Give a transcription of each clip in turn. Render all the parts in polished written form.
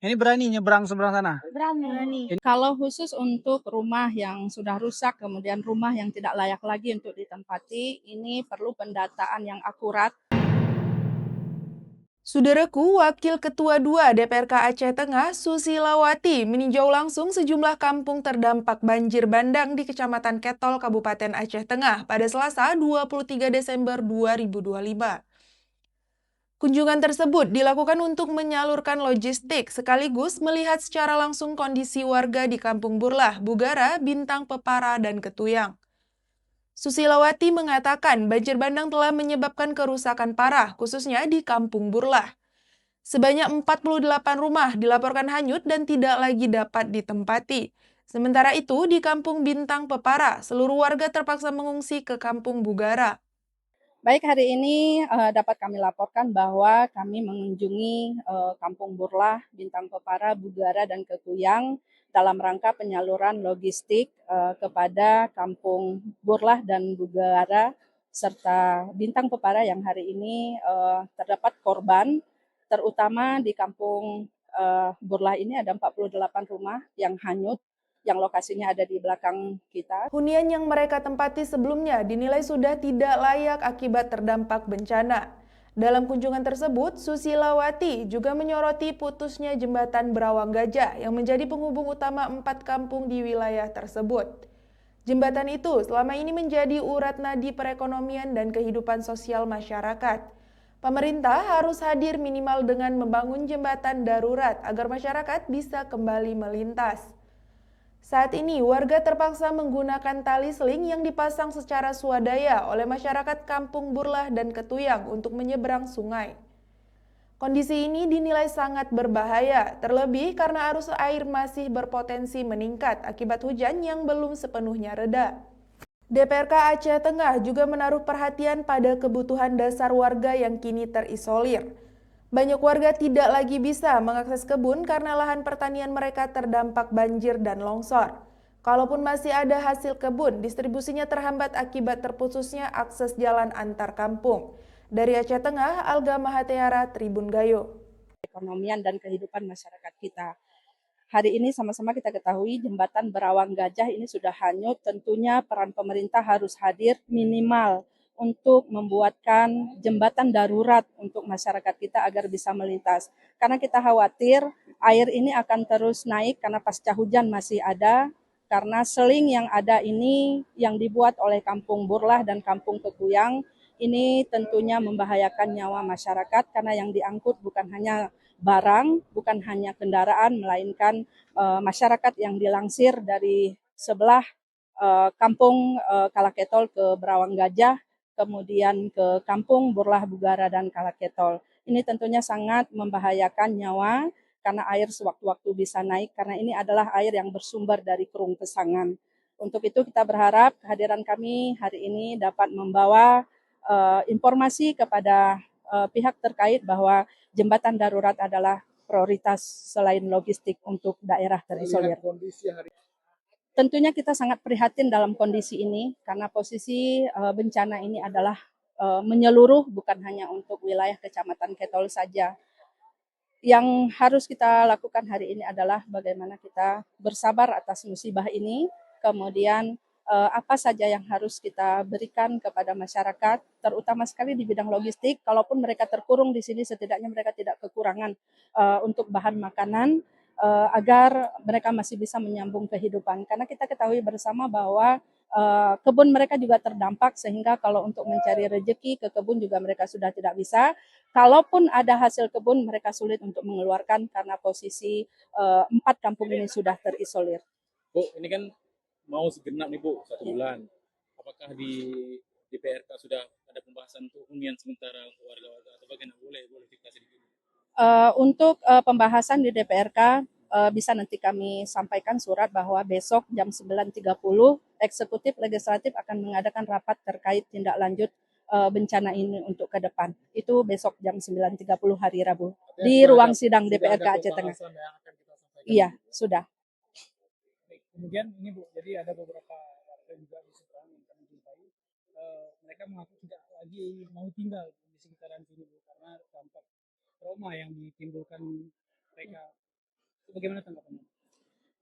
Ini berani nyebrang seberang sana? Berani. Kalau khusus untuk rumah yang sudah rusak, kemudian rumah yang tidak layak lagi untuk ditempati, ini perlu pendataan yang akurat. Saudaraku, Wakil Ketua 2 DPRK Aceh Tengah, Susilawati, meninjau langsung sejumlah kampung terdampak banjir bandang di Kecamatan Ketol, Kabupaten Aceh Tengah pada Selasa 23 Desember 2025. Kunjungan tersebut dilakukan untuk menyalurkan logistik sekaligus melihat secara langsung kondisi warga di Kampung Burlah, Bugara, Bintang Pepara, dan Ketuyang. Susilawati mengatakan banjir bandang telah menyebabkan kerusakan parah, khususnya di Kampung Burlah. Sebanyak 48 rumah dilaporkan hanyut dan tidak lagi dapat ditempati. Sementara itu, di Kampung Bintang Pepara, seluruh warga terpaksa mengungsi ke Kampung Bugara. Baik, hari ini dapat kami laporkan bahwa kami mengunjungi Kampung Burlah, Bintang Pepara, Bugara, dan Ketuyang dalam rangka penyaluran logistik kepada Kampung Burlah dan Bugara serta Bintang Pepara yang hari ini terdapat korban, terutama di Kampung Burlah ini ada 48 rumah yang hanyut, yang lokasinya ada di belakang kita. Hunian yang mereka tempati sebelumnya dinilai sudah tidak layak akibat terdampak bencana. Dalam kunjungan tersebut, Susilawati juga menyoroti putusnya jembatan Berawang Gajah yang menjadi penghubung utama 4 kampung di wilayah tersebut. Jembatan itu selama ini menjadi urat nadi perekonomian dan kehidupan sosial masyarakat. Pemerintah harus hadir minimal dengan membangun jembatan darurat agar masyarakat bisa kembali melintas. Saat ini, warga terpaksa menggunakan tali seling yang dipasang secara swadaya oleh masyarakat Kampung Burlah dan Ketuyang untuk menyeberang sungai. Kondisi ini dinilai sangat berbahaya, terlebih karena arus air masih berpotensi meningkat akibat hujan yang belum sepenuhnya reda. DPRK Aceh Tengah juga menaruh perhatian pada kebutuhan dasar warga yang kini terisolir. Banyak warga tidak lagi bisa mengakses kebun karena lahan pertanian mereka terdampak banjir dan longsor. Kalaupun masih ada hasil kebun, distribusinya terhambat akibat terputusnya akses jalan antar kampung. Dari Aceh Tengah, Alga Mahatiara, Tribun Gayo. Perekonomian dan kehidupan masyarakat kita. Hari ini sama-sama kita ketahui jembatan Berawang Gajah ini sudah hanyut, tentunya peran pemerintah harus hadir minimal untuk membuatkan jembatan darurat untuk masyarakat kita agar bisa melintas. Karena kita khawatir air ini akan terus naik karena pasca hujan masih ada, karena seling yang ada ini yang dibuat oleh Kampung Burlah dan Kampung Ketuyang ini tentunya membahayakan nyawa masyarakat karena yang diangkut bukan hanya barang, bukan hanya kendaraan, melainkan masyarakat yang dilangsir dari sebelah kampung Kalaketol ke Berawang Gajah, kemudian ke kampung Burlah Bugara dan Kalaketol. Ini tentunya sangat membahayakan nyawa karena air sewaktu-waktu bisa naik, karena ini adalah air yang bersumber dari Kerung Pesangan. Untuk itu kita berharap kehadiran kami hari ini dapat membawa informasi kepada pihak terkait bahwa jembatan darurat adalah prioritas selain logistik untuk daerah terisolir. Tentunya kita sangat prihatin dalam kondisi ini karena posisi bencana ini adalah menyeluruh bukan hanya untuk wilayah Kecamatan Ketol saja. Yang harus kita lakukan hari ini adalah bagaimana kita bersabar atas musibah ini, kemudian apa saja yang harus kita berikan kepada masyarakat, terutama sekali di bidang logistik. Kalaupun mereka terkurung di sini, setidaknya mereka tidak kekurangan untuk bahan makanan, agar mereka masih bisa menyambung kehidupan. Karena kita ketahui bersama bahwa kebun mereka juga terdampak, sehingga kalau untuk mencari rezeki ke kebun juga mereka sudah tidak bisa. Kalaupun ada hasil kebun, mereka sulit untuk mengeluarkan karena posisi 4 kampung ini sudah terisolir. Bu, ini kan mau segenap nih Bu, 1 bulan. Apakah di PRK sudah ada pembahasan untuk hunian sementara untuk warga-warga atau bagaimana? Boleh kita sedikit? Untuk pembahasan di DPRK bisa nanti kami sampaikan surat bahwa besok jam 9.30 eksekutif legislatif akan mengadakan rapat terkait tindak lanjut bencana ini untuk ke depan. Itu besok jam 9.30 hari Rabu di ruang sidang DPRK Aceh Tengah. Iya, sudah. Kemudian ini Bu, jadi ada beberapa warga juga di seberang yang kami jumpai, mereka mengaku tidak lagi mau tinggal di sekitaran sini Bu, karena dampak trauma yang ditimbulkan mereka. Bagaimana tanggapannya?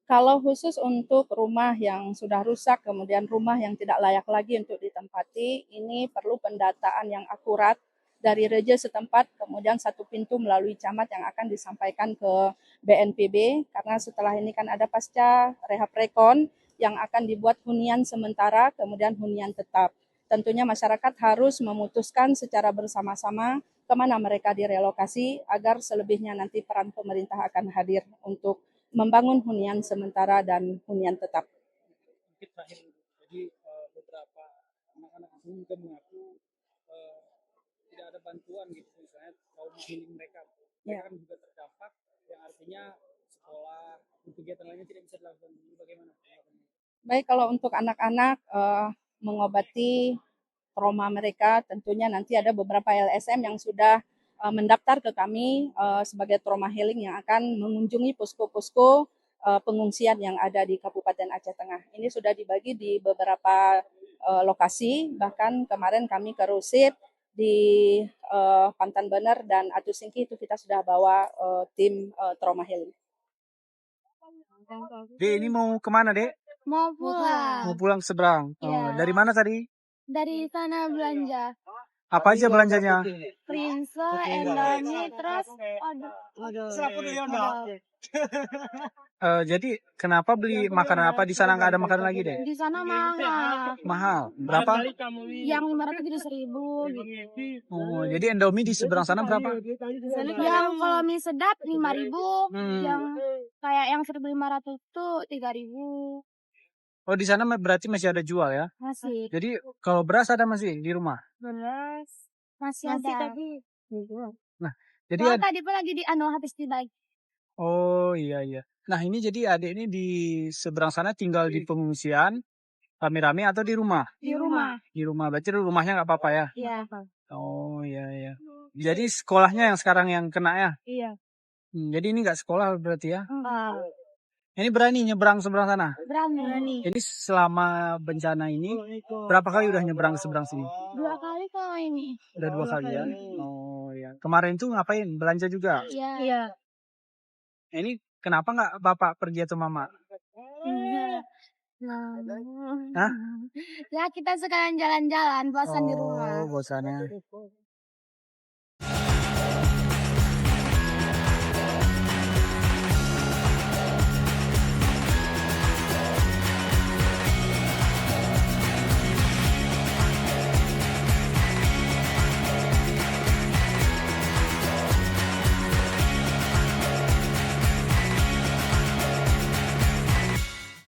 Kalau khusus untuk rumah yang sudah rusak, kemudian rumah yang tidak layak lagi untuk ditempati, ini perlu pendataan yang akurat dari reja setempat, kemudian satu pintu melalui camat yang akan disampaikan ke BNPB, karena setelah ini kan ada pasca rehab rekon yang akan dibuat hunian sementara, kemudian hunian tetap. Tentunya masyarakat harus memutuskan secara bersama-sama kemana mereka direlokasi, agar selebihnya nanti peran pemerintah akan hadir untuk membangun hunian sementara dan hunian tetap. Mungkin terakhir, jadi beberapa anak-anak di sini juga mengaku eh, tidak ada bantuan gitu, misalnya trauma healing mereka. Mereka kan juga terdampak, yang artinya sekolah, kegiatan lainnya tidak bisa dilakukan. Ini bagaimana? Baik, kalau untuk anak-anak mengobati trauma mereka, tentunya nanti ada beberapa LSM yang sudah mendaftar ke kami sebagai trauma healing yang akan mengunjungi posko-posko pengungsian yang ada di Kabupaten Aceh Tengah. Ini sudah dibagi di beberapa lokasi, bahkan kemarin kami ke Rusit, di Pantan Bener dan Atu Singki itu kita sudah bawa tim trauma healing. Dek, ini mau kemana, Dek? Mau pulang. Mau pulang seberang. Iya. Dari mana tadi? Dari sana belanja. Apa aja belanjanya? Prince, Indomie, terus Jadi kenapa beli makanan apa di sana nggak ada makanan lagi, Dek? di sana mahal. Mahal. Berapa? Yang 500 jadi 1.000 gitu. Oh, jadi Indomie di seberang sana berapa? Yang kalau mie sedap 5.000, yang kayak yang 1.500 tuh 3.000. Oh, di sana berarti masih ada jual ya? Masih. Jadi kalau beras ada masih di rumah? Beras masih ada. Nah, jadi Jadi tadi pun lagi di habis dibagi. oh iya iya. Nah, ini jadi adik ini di seberang sana tinggal di pengungsian rame-rame atau di rumah? Di rumah. Di rumah. Berarti rumahnya nggak apa-apa ya? Iya. Oh iya iya. Jadi sekolahnya yang sekarang yang kena ya? Iya. Jadi ini nggak sekolah berarti ya? Enggak. Ini berani nyebrang seberang sana? Berani. Ini selama bencana ini berapa kali udah nyebrang ke seberang sini? 2 kali kalau ini. Udah 2 kali ya? Oh iya. Kemarin tuh ngapain? Belanja juga? Iya. Ini kenapa nggak bapak pergi atau mama? Nah. Hah? Ya kita sekalian jalan-jalan, bosan di rumah. Oh, bosannya.